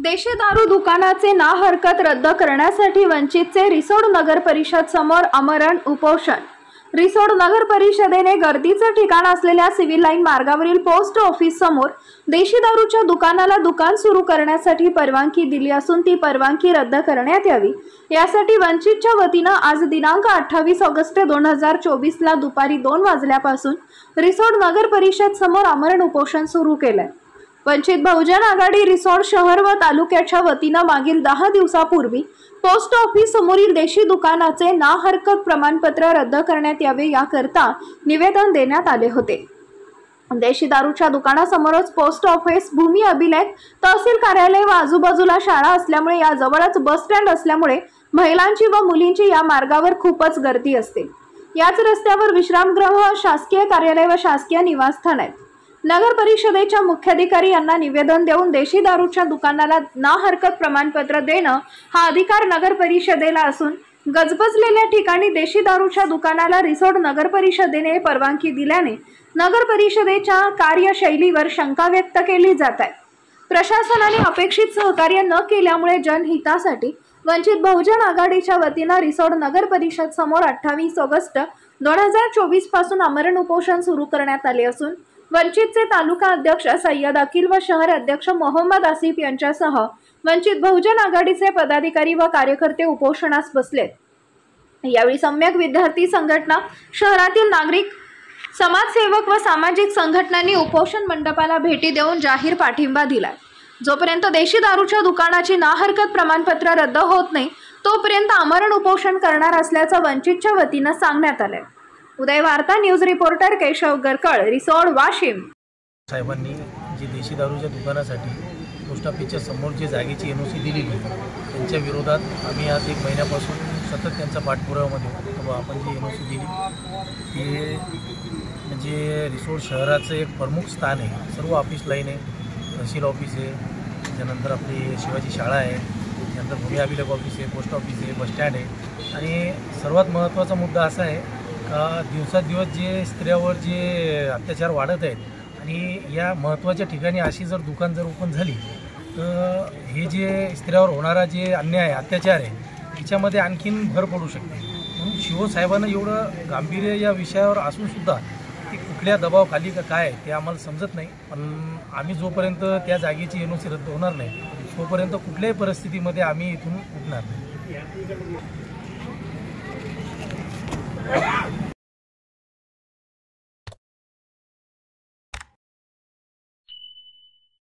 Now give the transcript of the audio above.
देशी दारू दुकानाचे ना हरकत रद्द करण्यासाठी वंचितचे रिसोड नगर परिषद समोर आमरण उपोषण। रिसोड नगर परिषदेने गर्दीचे ठिकाण असलेल्या सिव्हिल लाईन मार्गावरील पोस्ट ऑफिस समोर देशी दारूच्या दुकानाला दुकान सुरू करण्यासाठी परवानगी दिली असून ती परवानगी रद्द करण्यात यावी यासाठी वंचितच्या वतीने आज दिनांक 28 ऑगस्ट 2024 ला दुपारी 2 वाजल्यापासून रिसोड नगर परिषद समोर आमरण उपोषण सुरू केले। वंचित बहुजन आघाडी रिसोड शहर व तालुक्याच्या वतीने मागील 10 दिवसापूर्वी पोस्ट ऑफिस समोरील देशी दुकानाचे ना हरकत प्रमाणपत्र रद्द करण्यात यावे याकरता निवेदन देण्यात आले होते। देशी दारूच्या दुकानासमोरच पोस्ट ऑफिस, भूमी अभिलेख, तहसील कार्यालय व आजूबाजूला शाळा असल्यामुळे या जवळच बस स्टँड असल्यामुळे महिलांची व मुलींची या मार्गावर खूपच गर्दी असते। याच रस्त्यावर विश्रामगृह, शासकीय कार्यालय व शासकीय निवासस्थान आहेत। नगर परिषदेच्या मुख्याधिकारी यांना निवेदन देऊन देशी दारूच्या दुकानाला ना हरकत प्रमाणपत्र देणं हा अधिकार नगर परिषदेला असून गजबजलेल्या ठिकाणी देशी दारूच्या दुकानाला रिसोड नगर परिषदेने परवानगी दिल्याने नगर परिषदेच्या कार्यशैलीवर शंका व्यक्त केली जात आहे। प्रशासनाने अपेक्षित सहकार्य न केल्यामुळे जनहितासाठी वंचित बहुजन आघाडीच्या वतीने रिसोड नगर परिषद समोर 28 ऑगस्ट 2024 पासून आमरण उपोषण सुरू करण्यात आले असून वंचितचे तालुका अध्यक्ष सय्यद अकील व शहर अध्यक्ष मोहम्मद आसिफ यांच्यासह वंचित बहुजन आघाडीचे पदाधिकारी व कार्यकर्ते उपोषणास बसलेत। यावेळी सम्यक विद्यार्थी संघटना, शहरातील नागरिक, समाजसेवक व सामाजिक संघटनांनी उपोषण मंडपाला भेटी देऊन जाहीर पाठिंबा दिला। जोपर्यंत देशी दारूच्या दुकानाची ना हरकत प्रमाणपत्र रद्द होत नाही तोपर्यंत आमरण उपोषण करणार असल्याचं वंचितच्या वतीने सांगण्यात आले। उदय वार्ता न्यूज रिपोर्टर केशव गरकळ, रिसोड, वाशिम। साहेबांनी जी देशी दारूच्या दुकानासाठी पोस्ट ऑफिसच्या समोर जी जागेची एनओसी दिलेली त्यांच्या विरोधात आम्ही आज 1 महिन्यापासून सतत त्यांचा पाठपुरावामध्ये होतो। आपण जी एनओसी दिली ती म्हणजे रिसोड शहराचं एक प्रमुख स्थान आहे। सर्व ऑफिस लाईन आहे, तहसील ऑफिस आहे, त्यानंतर आपली शिवाजी शाळा आहे, त्यानंतर भूमी अभिलेख ऑफिस आहे, पोस्ट ऑफिस आहे, बस स्टँड आहे। आणि सर्वात महत्त्वाचा मुद्दा असा आहे दिवसादिवस जे स्त्रियांवर जे अत्याचार वाढत आहेत आणि या महत्त्वाच्या ठिकाणी अशी जर दुकान जर ओपन झाली तर हे जे स्त्रियांवर होणारा जे अन्याय अत्याचार आहे त्याच्यामध्ये आणखीन भर पडू शकते। म्हणून शिवसाहेबांना एवढं गांभीर्य या विषयावर असूनसुद्धा ते कुठल्या दबावाखाली का काय ते आम्हाला समजत नाही। पण आम्ही जोपर्यंत त्या जागेची एनओसी रद्द होणार नाही तोपर्यंत कुठल्याही परिस्थितीमध्ये आम्ही इथून उठणार नाही।